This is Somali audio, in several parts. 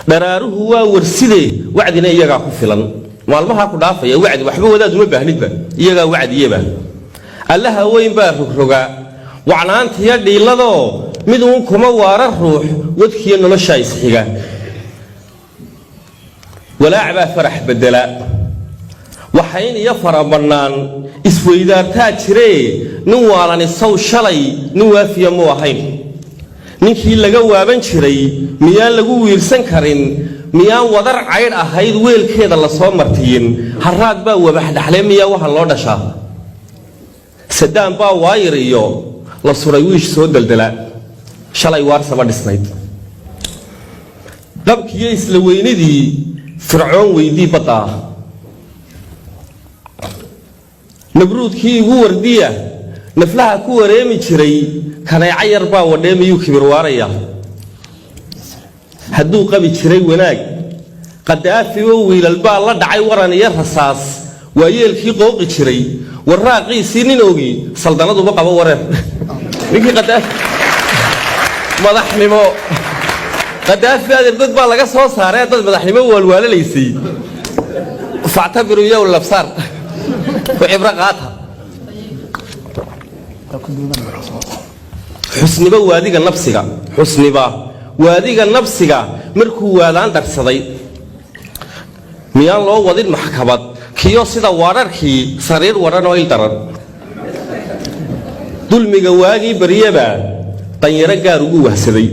daraaruhu waa warside wacdina iyaga ku filan maalmaha ku dhaafaya wacdi waxba wadaad uma baahnidba iyaga wacdiyeba allaha weyn baa rogroga wacnaantiya dhiilado mid uu kuma waara ruux wadkiyo nolosha isxiga walaac baa farax bedela waxayn iyo farabanaan isweydaartaa jiree nin waalani saw shalay nin waafiya mu ahayn ninkii laga waaban jiray miyaan lagu wiirsan karin miyaan wadar caydh ahayd weelkeeda la soo martiyin haraad baa wabax dhaxlee miyaa waxa loo dhashaa sadaan baa waayir iyo la suray wiish soo daldala shalay waarsama dhisnayd dabkiyo isla weynidii fircoon weydii baddaa nabruudkii igu wardiya naflaha ku wareemi jiray kaneeca yar baa wadheemiyuu kibir waaraya hadduu qabi jiray wanaag qadaafi oo wiilal baa la dhacay waran iyo rasaas waa yeelkii qooqi jiray warraaqiisii nin ogi saldanaduba qabo wareer ninkii qadaafi madaxnimo qadaafi adeerdad baa laga soo saaray dad madaxnimo waalwaalalaysay factabiru yow labsaar وعبرة قاطها حسنبا واديك النفسك حسنبا واديك النفسك مركو وادان درسدي ميان لو ودين محكمات كيو سيدا وارركي سرير وران ويل درن دول ميغواغي بريبا طيرا غاروغو وحسدي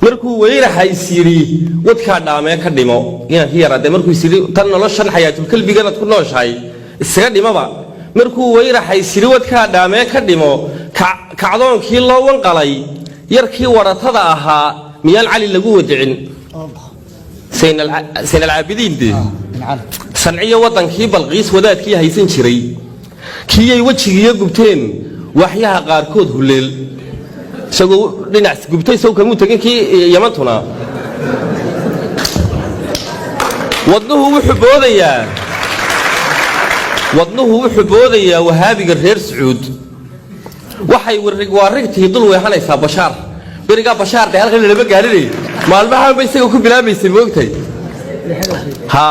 مركو وير حيسيري ودكا دامه كديمو يان هيراده مركو يسيري تن نولشن حياتو كلبيغنا ku nooshahay isaga dhimaba markuu weyraxay siriwadka dhaamee ka dhimo kacdoonkii loo wanqalay yarkii waratada ahaa miyaan cali lagu wadicin sayn alcaabidiin sanciyo wadankii balqiis wadaadkii haysan jiray kiyay wajigiyo gubteen waxyaha qaarkood huleel isagoo dhinac gubtay soo kamu tagin kii yamantuna wadnuhu wuxuu boodayaa wahaabiga reer sacuud waxay warigtii dul weehanaysaa bashaar beriga bashaar halkan laba gaarinay maalmaha bay isaga ku bilaabaysay moogtay ha